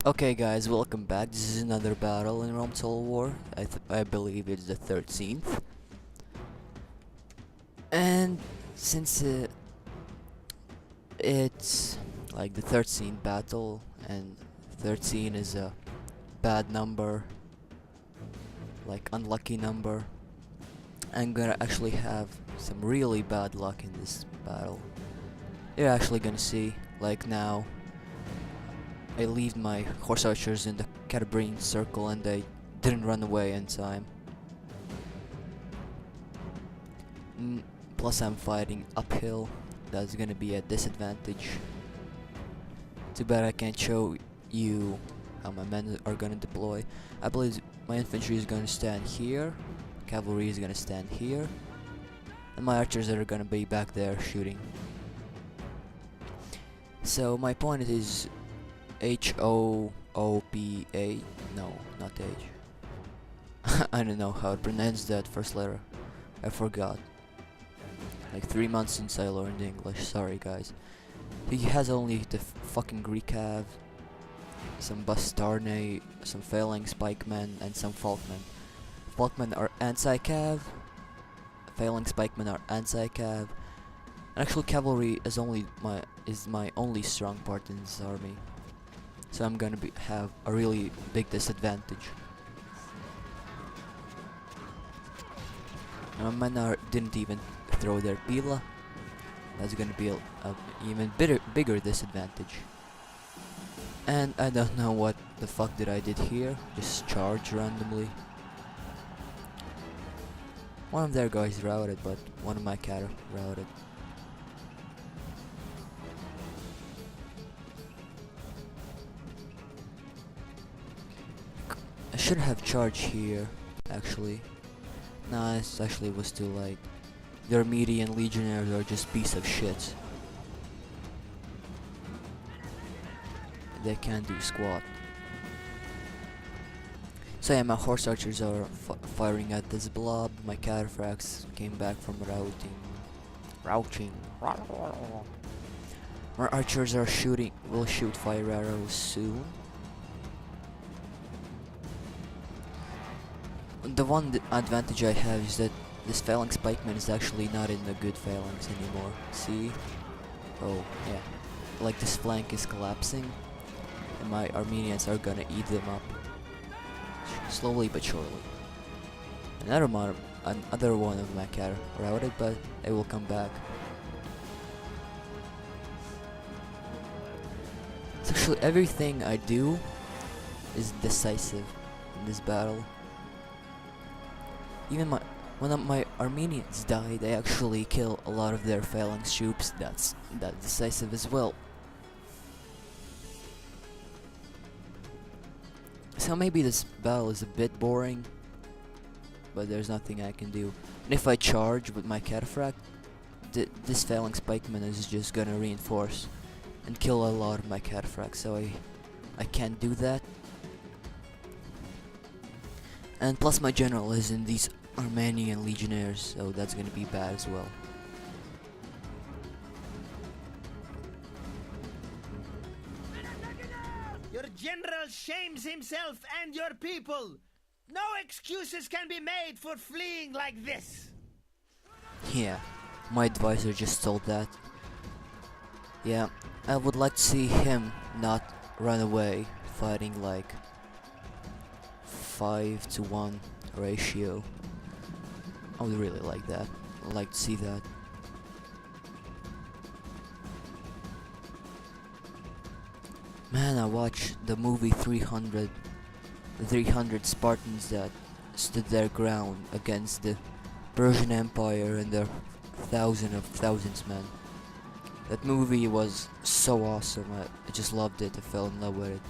Okay guys, welcome back. This is another battle in Rome Total War. I believe it's the 13th. And since it's like the 13th battle and 13 is a bad number, like unlucky number, I'm gonna actually have some really bad luck in this battle. You're actually gonna see, like now, I leave my horse archers in the Catabrine circle and they didn't run away in time. Plus I'm fighting uphill, that's gonna be a disadvantage. Too bad I can't show you how my men are gonna deploy. I believe my infantry is gonna stand here, cavalry is gonna stand here, and my archers are gonna be back there shooting. So my point is H-O-O-P-A, no, not H. I don't know how to pronounce that first letter, I forgot. Like 3 months since I learned English, sorry guys. He has only the fucking Greek cav, some Bastarnae, some Phalanx Pikemen, and some Falkmen. Falkmen are anti-cav, Phalanx Pikemen are anti-cav, and actually cavalry is my only strong part in this army. So I'm gonna have a really big disadvantage. And my men didn't even throw their pila. That's gonna be a even bigger disadvantage. And I don't know what the fuck did I did here. Just charge randomly. One of their guys routed, but one of my cat routed. I should have charged here, actually. Nah, it actually was too late. Their median legionnaires are just piece of shit. They can't do squat. So yeah, my horse archers are firing at this blob. My cataphracts came back from routing. My archers are will shoot fire arrows soon. The one advantage I have is that this phalanx pikeman is actually not in the good phalanx anymore. See? Oh, yeah. Like this flank is collapsing, and my Armenians are gonna eat them up. Slowly but surely. Another one of my cat routed, but it will come back. So actually everything I do is decisive in this battle. Even when my Armenians die, they actually kill a lot of their phalanx troops. That's decisive as well. So maybe this battle is a bit boring, but there's nothing I can do. And if I charge with my cataphract, this phalanx pikeman is just gonna reinforce and kill a lot of my cataphracts. So I can't do that. And plus my general is in these Armenian legionnaires, so that's gonna be bad as well. Your general shames himself and your people. No excuses can be made for fleeing like this. Yeah, my advisor just told that. Yeah, I would like to see him not run away fighting like 5-to-1 ratio. I would really like that. I'd like to see that. Man, I watched the movie 300. The 300 Spartans that stood their ground against the Persian Empire and their thousands men. That movie was so awesome. I just loved it. I fell in love with it.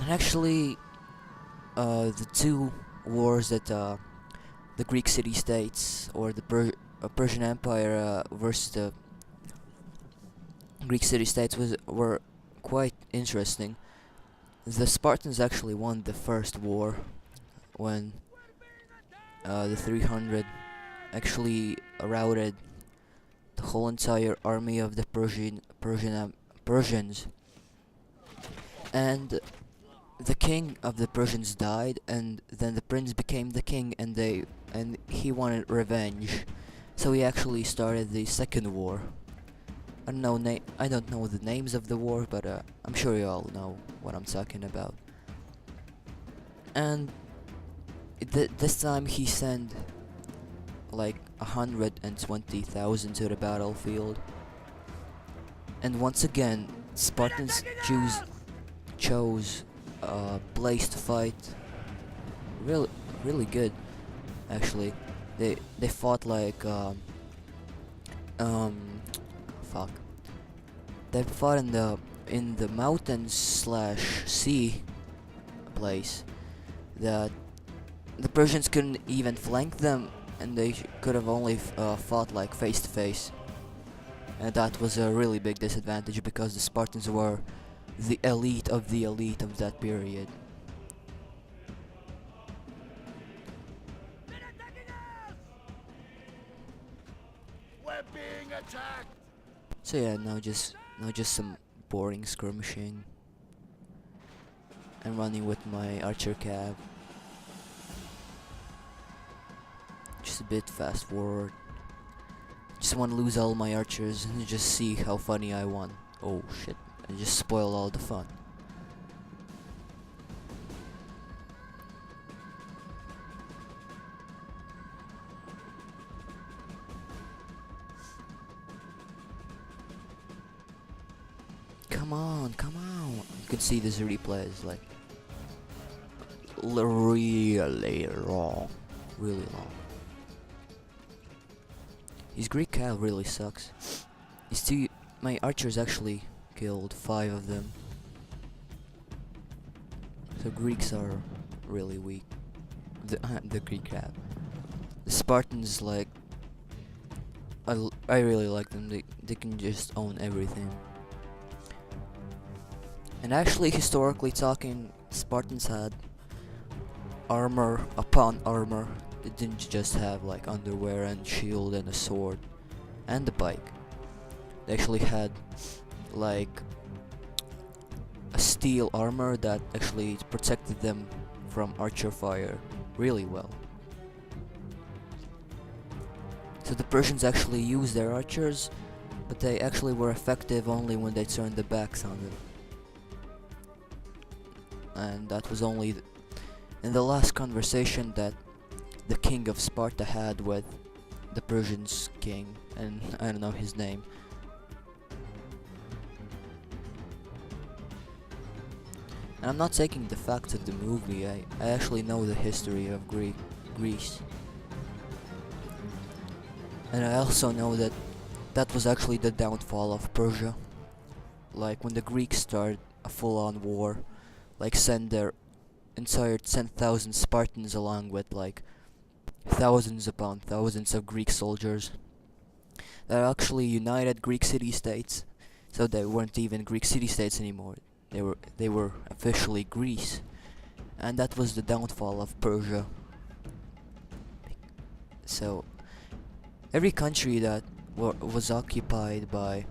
And actually, the two wars that the Greek city-states or the Persian Empire versus the Greek city-states were quite interesting. The Spartans actually won the first war when the 300 actually routed whole entire army of the Persians, and the king of the Persians died, and then the prince became the king, and he wanted revenge, so he actually started the second war. I don't know the names of the war, but I'm sure you all know what I'm talking about. And this time he sent like 120,000 to the battlefield, and once again Spartans chose a place to fight. Really good, actually. They fought like fuck. They fought in the mountains slash sea place that the Persians couldn't even flank them, and they could have only fought like face to face. And that was a really big disadvantage because the Spartans were the elite of that period. We're being attacked. So yeah, now just some boring skirmishing and running with my archer cav. Just a bit fast forward. Just want to lose all my archers and just see how funny I won. Oh shit, I just spoiled all the fun. Come on. You can see this replay is like really long. His Greek cav really sucks. My archers actually killed 5 of them. So Greeks are really weak. The Greek cav. The Spartans, like, I really like them. They can just own everything. And actually, historically talking, Spartans had armor upon armor. They didn't just have like underwear and shield and a sword and a bike. They actually had like a steel armor that actually protected them from archer fire really well. So the Persians actually used their archers, but they actually were effective only when they turned their backs on them. And that was only in the last conversation that the king of Sparta had with the Persians king, and I don't know his name. And I'm not taking the facts of the movie, I actually know the history of Greece. And I also know that that was actually the downfall of Persia. Like when the Greeks started a full-on war, like send their entire 10,000 Spartans along with like thousands upon thousands of Greek soldiers that actually united Greek city-states, so they weren't even Greek city-states anymore. They were officially Greece, and that was the downfall of Persia. So every country that was occupied by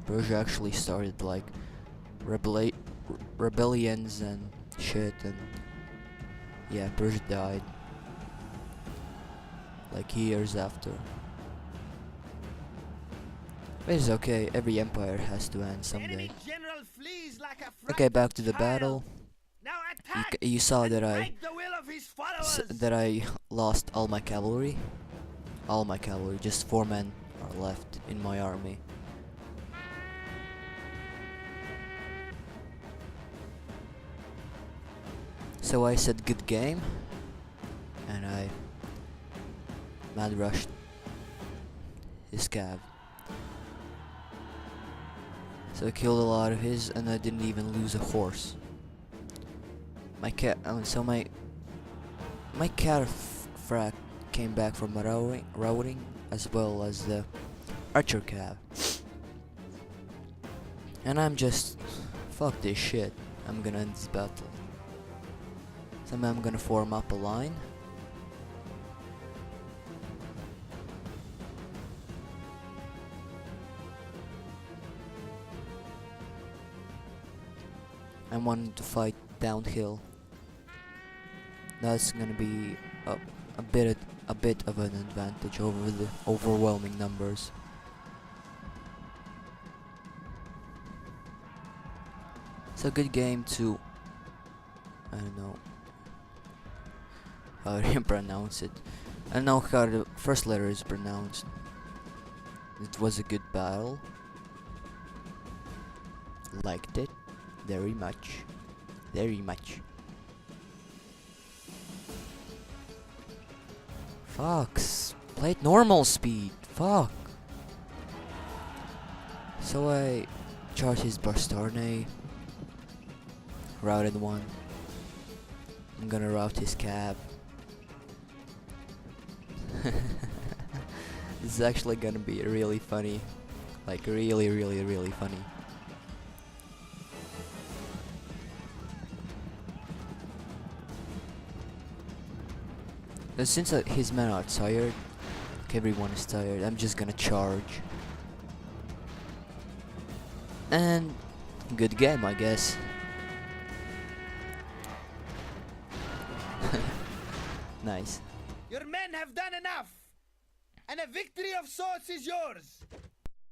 Persia actually started like rebellions and shit, and yeah, Persia died like years after. But it's okay, every empire has to end someday. Okay, back to the battle. You saw that I lost all my cavalry. Just 4 men are left in my army. So I said good game, and I mad rushed his cav. So I killed a lot of his, and I didn't even lose a horse. My cat frack came back from routing as well as the archer cav. And I'm just, fuck this shit, I'm gonna end this battle. So I'm gonna form up a line. and wanting to fight downhill. That's gonna be a bit of an advantage over the overwhelming numbers. It's a good game to, I don't know how to pronounce it. I don't know how the first letter is pronounced. It was a good battle. Liked it very much. Very much. Fox, play at normal speed. Fuck. So I charged his Bastarne. Routed one. I'm gonna route his cab. This is actually gonna be really funny. Like really funny. And since his men are tired, like everyone is tired, I'm just gonna charge. And good game, I guess. Nice. Your men have done enough, and a victory of sorts is yours.